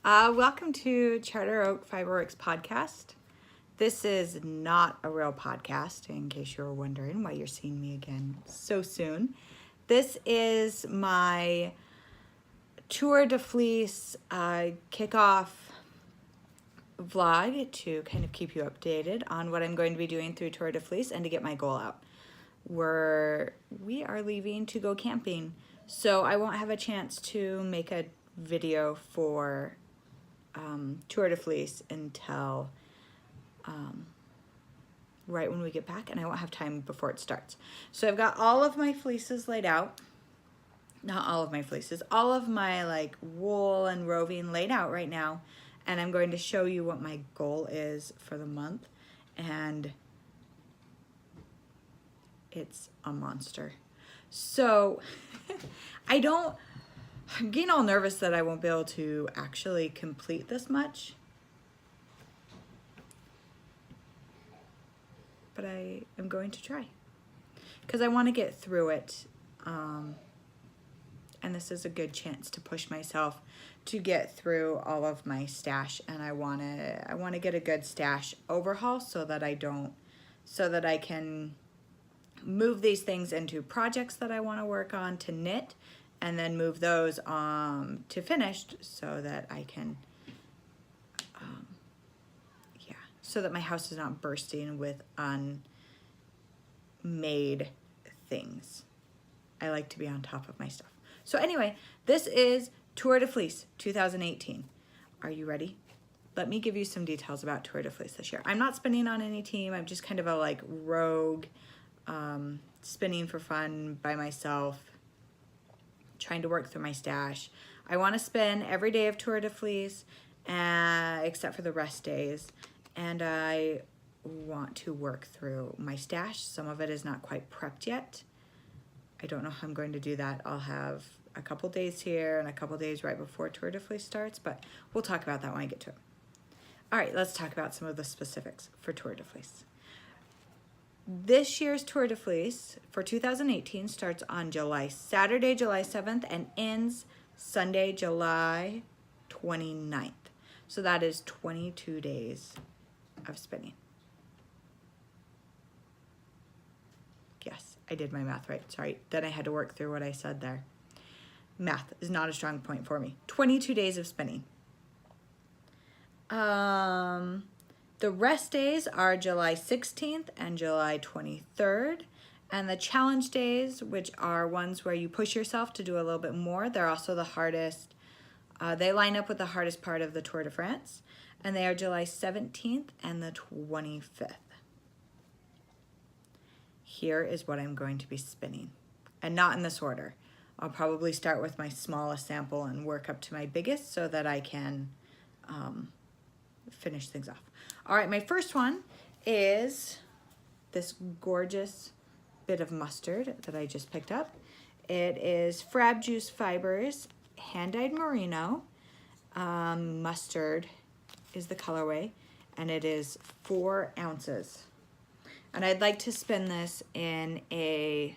Welcome to Charter Oak Fiberworks podcast. This is not a real podcast, in case you were wondering why you're seeing me again so soon. This is my Tour de Fleece kickoff vlog to kind of keep you updated on what I'm going to be doing through Tour de Fleece and to get my goal out. We are leaving to go camping, so I won't have a chance to make a video for Tour de Fleece until right when we get back, and I won't have time before it starts. So I've got all of my fleeces laid out. Not all of my fleeces, all of my like wool and roving laid out right now, and I'm going to show you what my goal is for the month, and it's a monster. So I'm getting all nervous that I won't be able to actually complete this much. But I am going to try. Because I want to get through it. And this is a good chance to push myself to get through all of my stash. And I want to get a good stash overhaul so that I can move these things into projects that I want to work on to knit, and then move those to finished so that I can, so that my house is not bursting with unmade things. I like to be on top of my stuff. So anyway, this is Tour de Fleece 2018. Are you ready? Let me give you some details about Tour de Fleece this year. I'm not spinning on any team. I'm just kind of a like rogue, spinning for fun by myself, trying to work through my stash. I want to spin every day of Tour de Fleece, except for the rest days, and I want to work through my stash. Some of it is not quite prepped yet. I don't know how I'm going to do that. I'll have a couple days here and a couple days right before Tour de Fleece starts, but we'll talk about that when I get to it. All right, let's talk about some of the specifics for Tour de Fleece. This year's Tour de Fleece for 2018 starts on Saturday, July 7th and ends Sunday, July 29th. So that is 22 days of spinning. Yes, I did my math right. Sorry. Then I had to work through what I said there. Math is not a strong point for me. 22 days of spinning. The rest days are July 16th and July 23rd. And the challenge days, which are ones where you push yourself to do a little bit more, they're also the hardest. They line up with the hardest part of the Tour de France. And they are July 17th and the 25th. Here is what I'm going to be spinning. And not in this order. I'll probably start with my smallest sample and work up to my biggest so that I can finish things off. All right, my first one is this gorgeous bit of mustard that I just picked up. It is Frab Juice Fibers Hand-Dyed Merino. Mustard is the colorway, and it is 4 ounces. And I'd like to spin this in a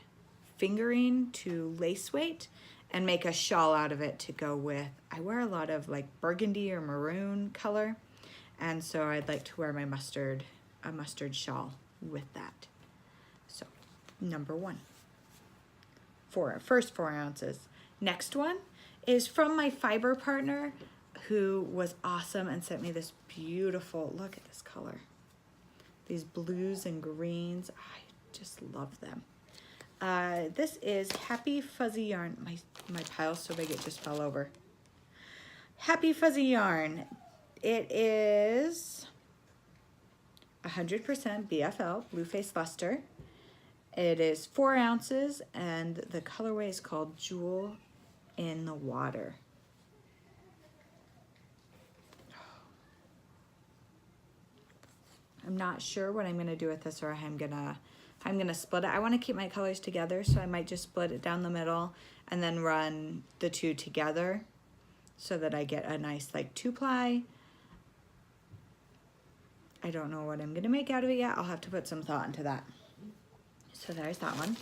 fingering to lace weight and make a shawl out of it to go with. I wear a lot of like burgundy or maroon color, and so I'd like to wear a mustard shawl with that. So number one, first 4 ounces. Next one is from my fiber partner, who was awesome and sent me this beautiful, look at this color. These blues and greens, I just love them. This is Happy Fuzzy Yarn. My pile's so big it just fell over. Happy Fuzzy Yarn. It is 100% BFL, Blue Face Luster. It is 4 ounces, and the colorway is called Jewel in the Water. I'm not sure what I'm gonna do with this, or I'm gonna split it. I want to keep my colors together, so I might just split it down the middle and then run the two together so that I get a nice like 2-ply. I don't know what I'm gonna make out of it yet. I'll have to put some thought into that. So there's that one.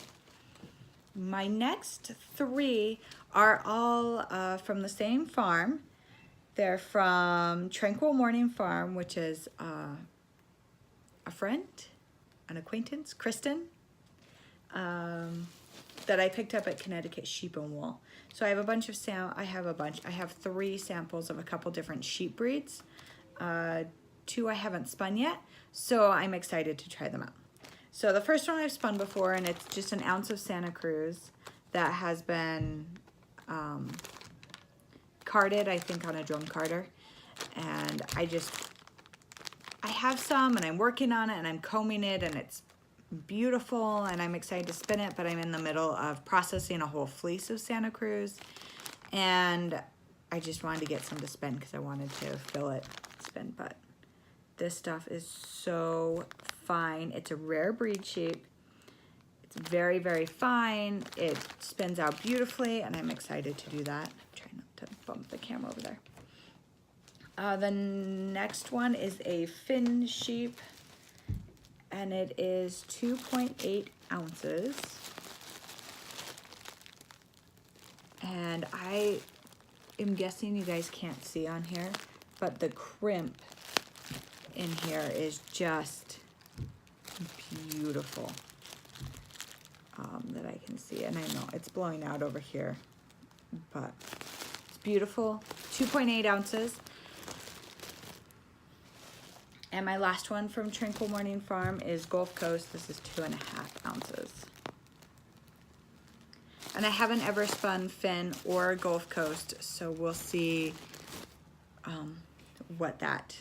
My next 3 are all from the same farm. They're from Tranquil Morning Farm, which is a friend, an acquaintance, Kristen, that I picked up at Connecticut Sheep and Wool. So I have a bunch of I have 3 samples of a couple different sheep breeds. 2 I haven't spun yet, so I'm excited to try them out. So the first one I've spun before, and it's just an ounce of Santa Cruz that has been carded, I think, on a drum carder. And I have some, and I'm working on it, and I'm combing it, and it's beautiful, and I'm excited to spin it, but I'm in the middle of processing a whole fleece of Santa Cruz, and I just wanted to get some to spin because I wanted to fill it, spin. But this stuff is so fine. It's a rare breed sheep. It's very, very fine. It spins out beautifully, and I'm excited to do that. Try not to bump the camera over there. The next one is a Finn sheep, and it is 2.8 ounces. And I am guessing you guys can't see on here, but the crimp in here is just beautiful. That I can see, and I know it's blowing out over here, but it's beautiful. 2.8 ounces. And my last one from Tranquil Morning Farm is Gulf Coast. This is 2.5 ounces. And I haven't ever spun Finn or Gulf Coast, so we'll see what that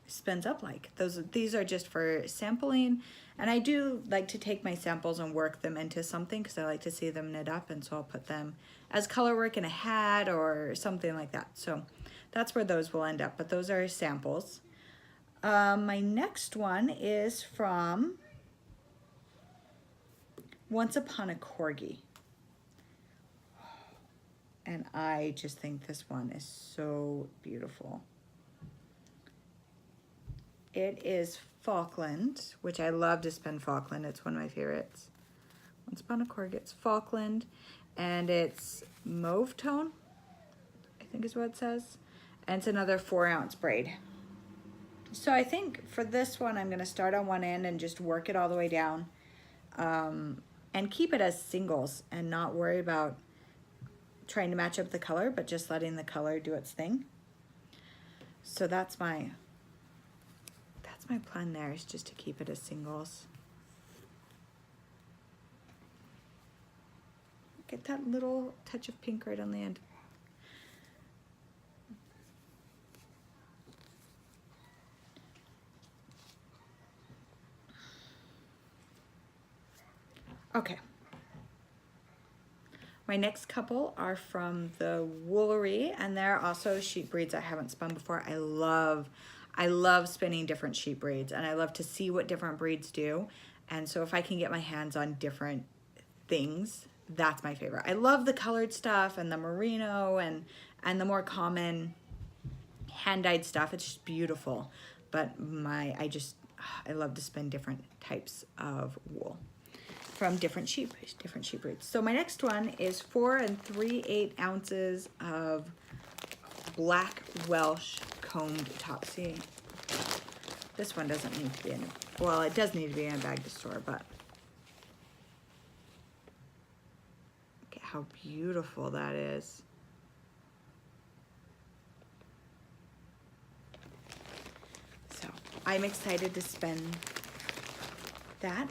spins up like. These are just for sampling, and I do like to take my samples and work them into something because I like to see them knit up, and so I'll put them as color work in a hat or something like that. So that's where those will end up, but those are samples. My next one is from Once Upon a Corgi. And I just think this one is so beautiful. It is Falkland, which I love to spin Falkland. It's one of my favorites. Once Upon a Corgi, it's Falkland, and it's mauve tone, I think is what it says. And it's another 4-ounce braid. So I think for this one, I'm gonna start on one end and just work it all the way down, and keep it as singles and not worry about trying to match up the color, but just letting the color do its thing. So that's my plan there, is just to keep it as singles. Get that little touch of pink right on the end. Okay. My next couple are from the Woolery, and they're also sheep breeds I haven't spun before. I love spinning different sheep breeds, and I love to see what different breeds do. And so if I can get my hands on different things, that's my favorite. I love the colored stuff and the merino and the more common hand-dyed stuff. It's just beautiful. But I love to spin different types of wool from different sheep breeds. So my next one is 4 3/8 ounces of black Welsh combed top. See, this one doesn't need to be in, well, it does need to be in a bag to store, but look at how beautiful that is. So I'm excited to spin that.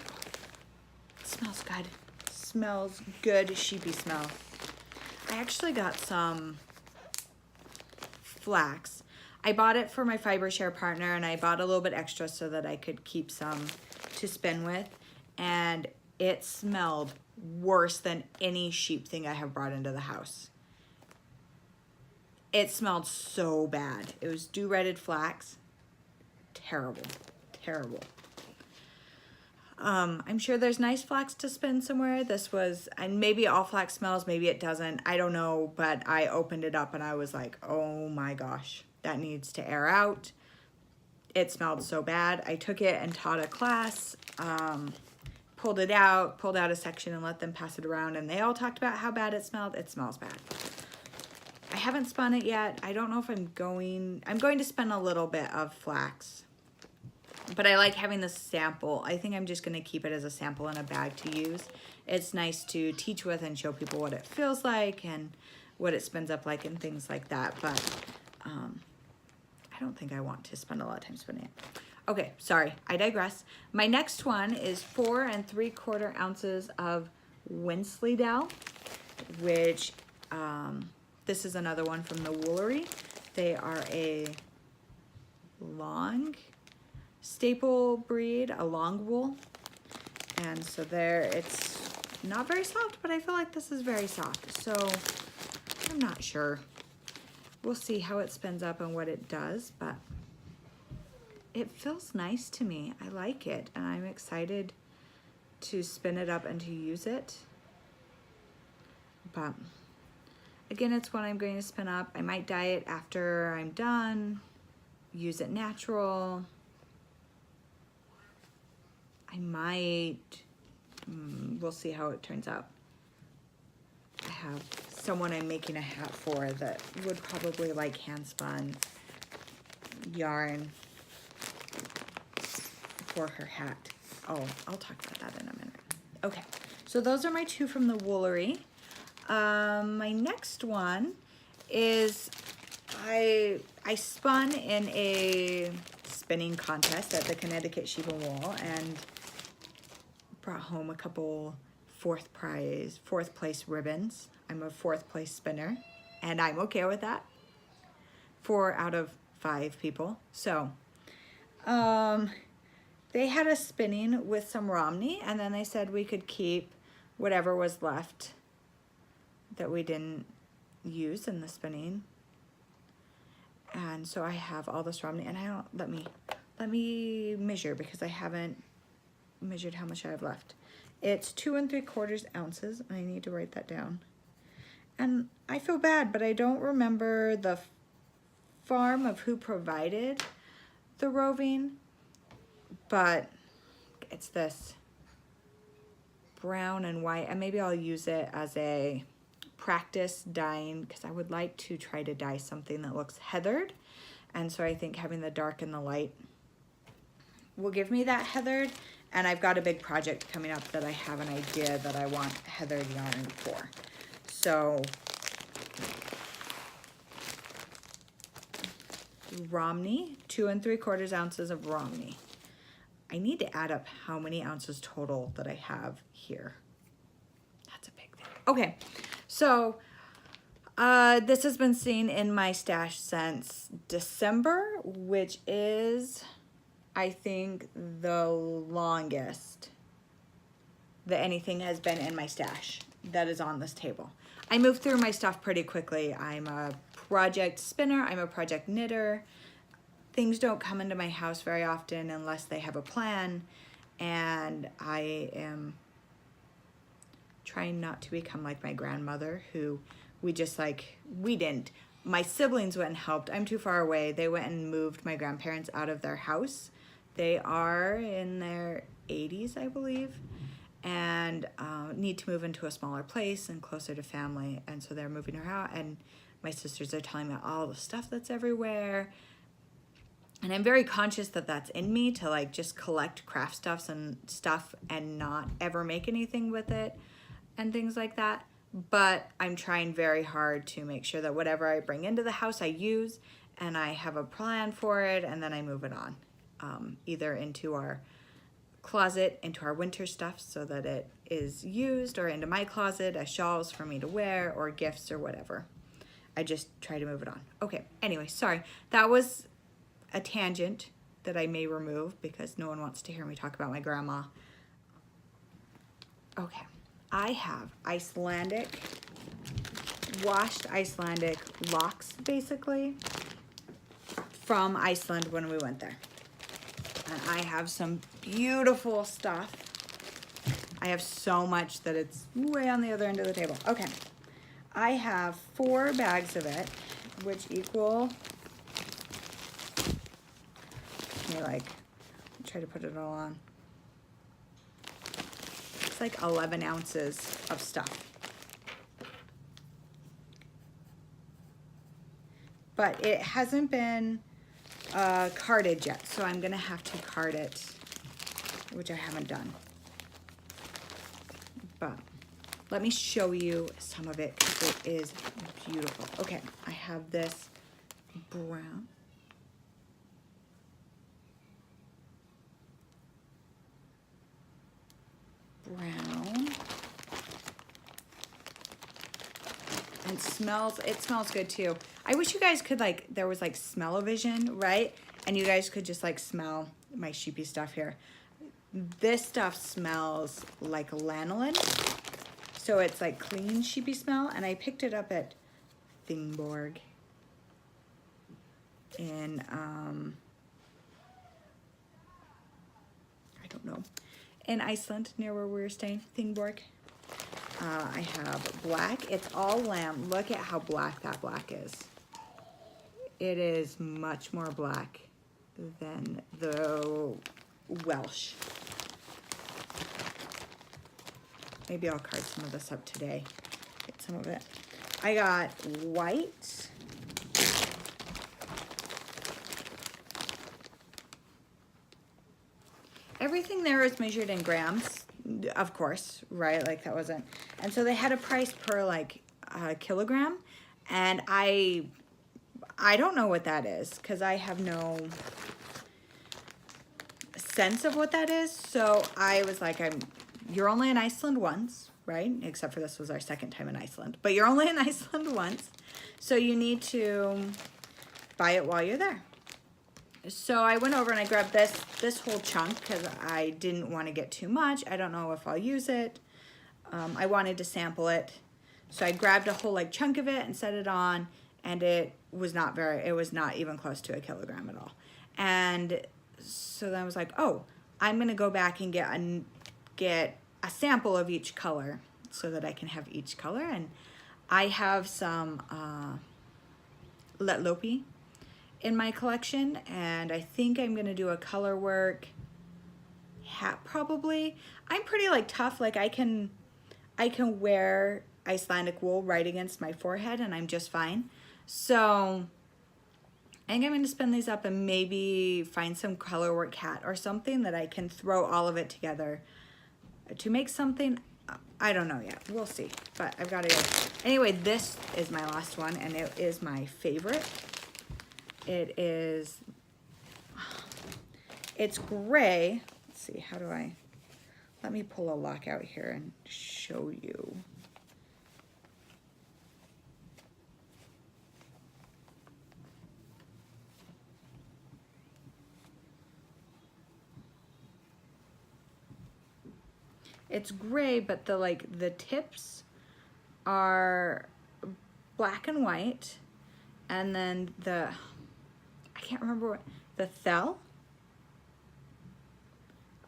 Smells good. Smells good, sheepy smell. I actually got some flax. I bought it for my fiber share partner, and I bought a little bit extra so that I could keep some to spin with, and it smelled worse than any sheep thing I have brought into the house. It smelled so bad. It was dew-retted flax. Terrible, terrible. I'm sure there's nice flax to spin somewhere. This was, and maybe all flax smells, maybe it doesn't, I don't know, but I opened it up and I was like, oh my gosh, that needs to air out. It smelled so bad. I took it and taught a class, pulled out a section and let them pass it around, and they all talked about how bad it smelled. It smells bad. I haven't spun it yet. I don't know if I'm going to spin a little bit of flax, but I like having the sample. I think I'm just going to keep it as a sample in a bag to use. It's nice to teach with and show people what it feels like and what it spins up like and things like that. But I don't think I want to spend a lot of time spinning it. Okay, sorry, I digress. My next one is 4 3/4 ounces of Wensleydale, which this is another one from the Woolery. They are a long staple breed, a long wool. And so it's not very soft, but I feel like this is very soft. So I'm not sure. We'll see how it spins up and what it does, but it feels nice to me. I like it, and I'm excited to spin it up and to use it. But again, it's one I'm going to spin up. I might dye it after I'm done, use it natural. I might, we'll see how it turns out. I have someone I'm making a hat for that would probably like hand spun yarn for her hat. Oh, I'll talk about that in a minute. Okay, so those are my two from the Woolery. My next one is I spun in a spinning contest at the Connecticut Sheep and Wool and brought home a couple fourth place ribbons. I'm a 4th place spinner, and I'm okay with that. 4 out of 5 people. So, they had us spinning with some Romney, and then they said we could keep whatever was left that we didn't use in the spinning. And so I have all this Romney, and I don't, let me measure because I haven't measured how much I have left. It's 2 3/4 ounces, and I need to write that down. And I feel bad, but I don't remember the farm of who provided the roving, but it's this brown and white, and maybe I'll use it as a practice dyeing because I would like to try to dye something that looks heathered, and so I think having the dark and the light will give me that heathered. And I've got a big project coming up that I have an idea that I want heathered yarn for. So Romney, 2 3/4 ounces of Romney. I need to add up how many ounces total that I have here. That's a big thing. Okay, so this has been seen in my stash since December, which is, I think, the longest that anything has been in my stash that is on this table. I move through my stuff pretty quickly. I'm a project spinner, I'm a project knitter. Things don't come into my house very often unless they have a plan, and I am trying not to become like my grandmother, who my siblings went and helped. I'm too far away. They went and moved my grandparents out of their house. They are in their 80s, I believe, and need to move into a smaller place and closer to family. And so they're moving her out, and my sisters are telling me all the stuff that's everywhere. And I'm very conscious that that's in me to like just collect craft stuff and not ever make anything with it and things like that. But I'm trying very hard to make sure that whatever I bring into the house I use, and I have a plan for it, and then I move it on. Either into our closet, into our winter stuff so that it is used, or into my closet as shawls for me to wear or gifts or whatever. I just try to move it on. Okay, anyway, sorry. That was a tangent that I may remove because no one wants to hear me talk about my grandma. Okay, I have washed Icelandic locks basically from Iceland when we went there. And I have some beautiful stuff. I have so much that it's way on the other end of the table. Okay, I have 4 bags of it, which equal, try to put it all on. It's like 11 ounces of stuff. but it hasn't been carded yet, so I'm gonna have to card it, which I haven't done. But let me show you some of it because it is beautiful. Okay, I have this brown. And it smells good too. I wish you guys could like, there was like smell-o-vision, right? And you guys could just like smell my sheepy stuff here. This stuff smells like lanolin. So it's like clean sheepy smell. And I picked it up at Thingborg in, I don't know, in Iceland, near where we were staying, Thingborg. I have black. It's all lamb. Look at how black that black is. It is much more black than the Welsh. Maybe I'll card some of this up today. Get some of it. I got white. Everything there is measured in grams, of course, right? Like that wasn't, and so they had a price per like kilogram, and I don't know what that is because I have no sense of what that is. So I was like, you're only in Iceland once, right? Except for this was our second time in Iceland, but you're only in Iceland once, so you need to buy it while you're there. So I went over and I grabbed this whole chunk because I didn't want to get too much. I don't know if I'll use it. I wanted to sample it. So I grabbed a whole like chunk of it and set it on, and it was not even close to a kilogram at all. And so then I was like, oh, I'm gonna go back and get a sample of each color so that I can have each color. And I have some Letlopi in my collection, and I think I'm gonna do a color work hat probably. I'm pretty like tough, like I can wear Icelandic wool right against my forehead and I'm just fine. So I think I'm gonna spin these up and maybe find some color work hat or something that I can throw all of it together to make something. I don't know yet, we'll see, but I've got it. Anyway, this is my last one and it is my favorite. It's gray. Let's see, let me pull a lock out here and show you. It's gray, but the tips are black and white, and then I can't remember what, the thell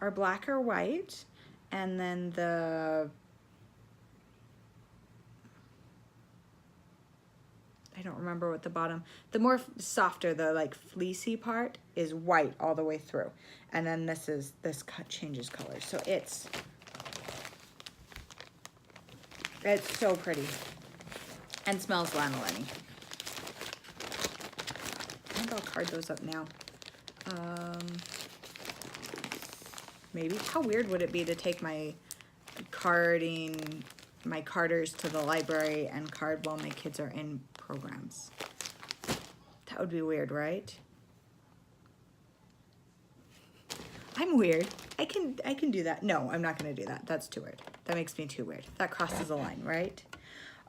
are black or white, and then I don't remember what the bottom, the more softer, the like fleecy part is white all the way through. And then this cut changes color. So it's so pretty and smells lanolin-y. I think I'll card those up now. Maybe. How weird would it be to take my carders to the library and card while my kids are in programs? That would be weird, right? I'm weird. I can do that. No, I'm not gonna do that. That's too weird. That makes me too weird. That crosses a line, right?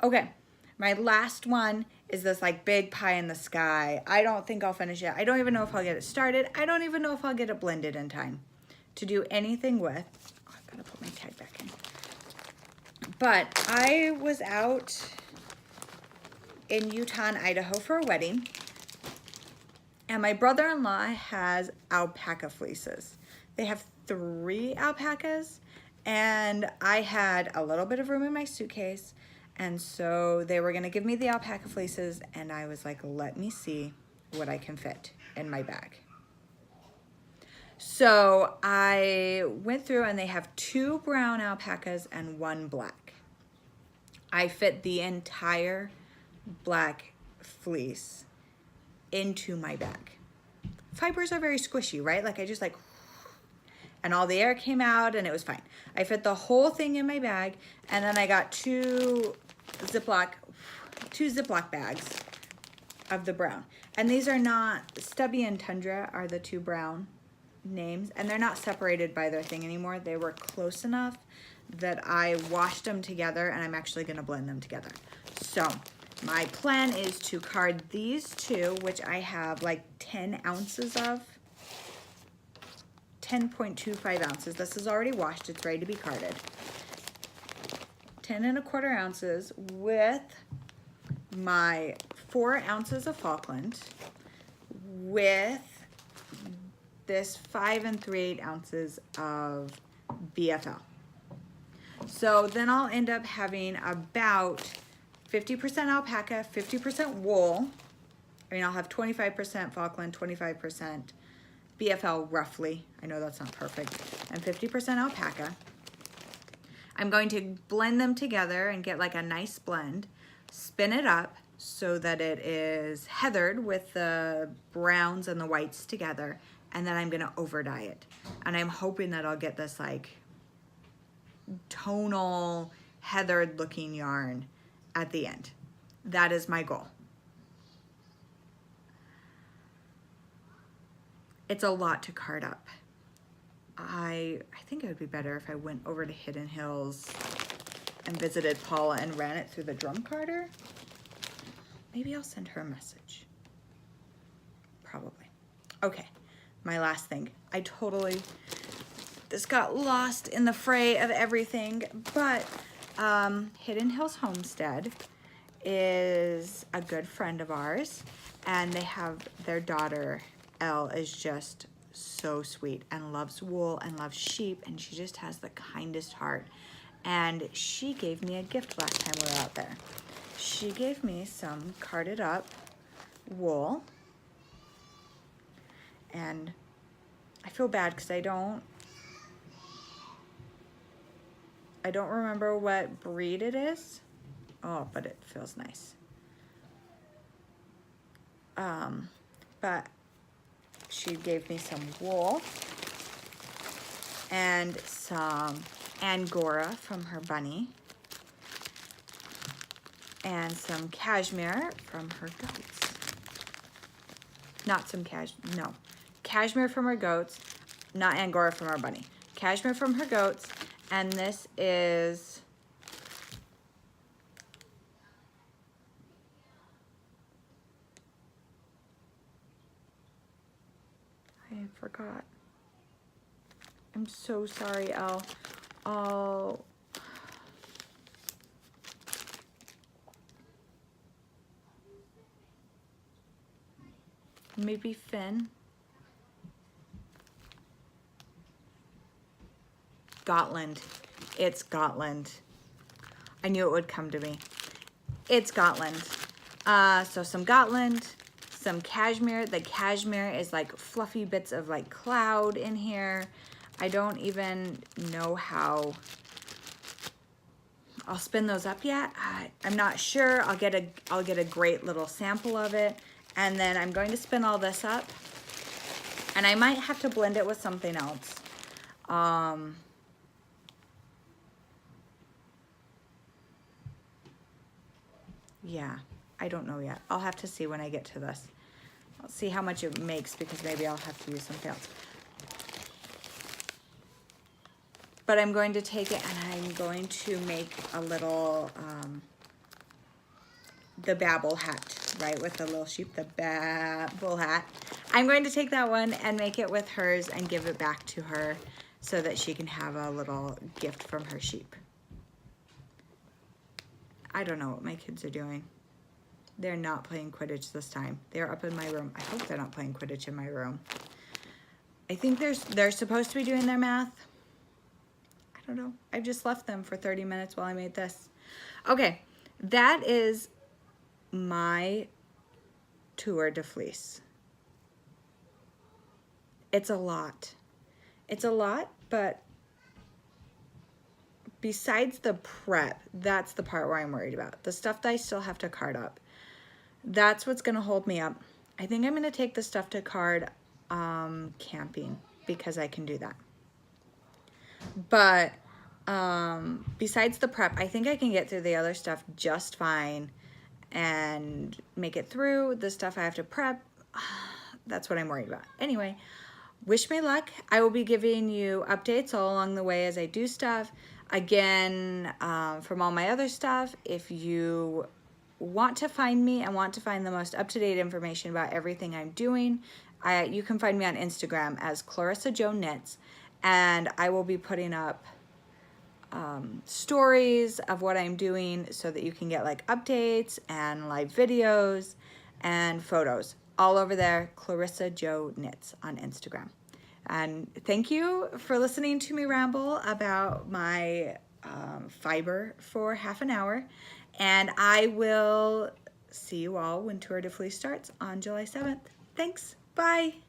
Okay, my last one is this like big pie in the sky. I don't think I'll finish it. I don't even know if I'll get it started. I don't even know if I'll get it blended in time to do anything with. Oh, I've gotta put my tag back in. But I was out in Utah and Idaho for a wedding, and my brother-in-law has alpaca fleeces. They have 3 alpacas, and I had a little bit of room in my suitcase, and so they were gonna give me the alpaca fleeces, and I was like, let me see what I can fit in my bag. So I went through, and they have 2 brown alpacas and 1 black. I fit the entire black fleece into my bag. Fibers are very squishy, right? Like I just like, and all the air came out and it was fine. I fit the whole thing in my bag, and then I got two Ziploc bags of the brown. And these are not, Stubby and Tundra are the two brown names, and they're not separated by their thing anymore. They were close enough that I washed them together, and I'm actually gonna blend them together. So my plan is to card these two, which I have like 10 ounces of, 10.25 ounces. This is already washed, it's ready to be carded. 10¼ ounces with my 4 ounces of Falkland with this 5 3/8 ounces of BFL. So then I'll end up having about 50% alpaca, 50% wool. I mean, I'll have 25% Falkland, 25% BFL roughly. I know that's not perfect. And 50% alpaca. I'm going to blend them together and get like a nice blend, spin it up so that it is heathered with the browns and the whites together, and then I'm gonna over dye it. And I'm hoping that I'll get this like tonal heathered looking yarn at the end. That is my goal. It's a lot to card up. I think it would be better if I went over to Hidden Hills and visited Paula and ran it through the drum carder. Maybe I'll send her a message. Probably. Okay, my last thing. This got lost in the fray of everything, but Hidden Hills Homestead is a good friend of ours, and they have their daughter, Elle, is just so sweet and loves wool and loves sheep, and she just has the kindest heart. And she gave me a gift last time we were out there. She gave me some carded up wool, and I feel bad because I don't remember what breed it is. Oh, but it feels nice. But she gave me some wool and some Angora from her bunny and some cashmere from her goats. Cashmere from her goats, not Angora from our bunny. Cashmere from her goats, and this is I forgot. I'm so sorry, Elle. Maybe Finn. Gotland. It's Gotland. I knew it would come to me. It's Gotland. So some Gotland, some cashmere. The cashmere is like fluffy bits of like cloud in here. I don't even know how I'll spin those up yet. I'm not sure. I'll get a great little sample of it, and then I'm going to spin all this up, and I might have to blend it with something else. Yeah, I don't know yet. I'll have to see when I get to this. I'll see how much it makes, because maybe I'll have to use something else. But I'm going to take it and I'm going to make a little, the Babel hat, right? With the little sheep, the Babel hat. I'm going to take that one and make it with hers and give it back to her so that she can have a little gift from her sheep. I don't know what my kids are doing. They're not playing Quidditch this time. They're up in my room. I hope they're not playing Quidditch in my room. I think they're supposed to be doing their math. I don't know. I've just left them for 30 minutes while I made this. Okay, that is my tour de fleece. It's a lot. It's a lot, but besides the prep, that's the part where I'm worried about. The stuff that I still have to card up. That's what's gonna hold me up. I think I'm gonna take the stuff to card camping because I can do that. But besides the prep, I think I can get through the other stuff just fine and make it through. The stuff I have to prep, that's what I'm worried about. Anyway, wish me luck. I will be giving you updates all along the way as I do stuff. Again, from all my other stuff, if you want to find me and want to find the most up-to-date information about everything I'm doing, you can find me on Instagram as Clarissa Jo Knits, and I will be putting up stories of what I'm doing so that you can get like updates and live videos and photos all over there. Clarissa Jo Knits on Instagram. And thank you for listening to me ramble about my fiber for half an hour. And I will see you all when Tour de Fleece starts on July 7th. Thanks. Bye.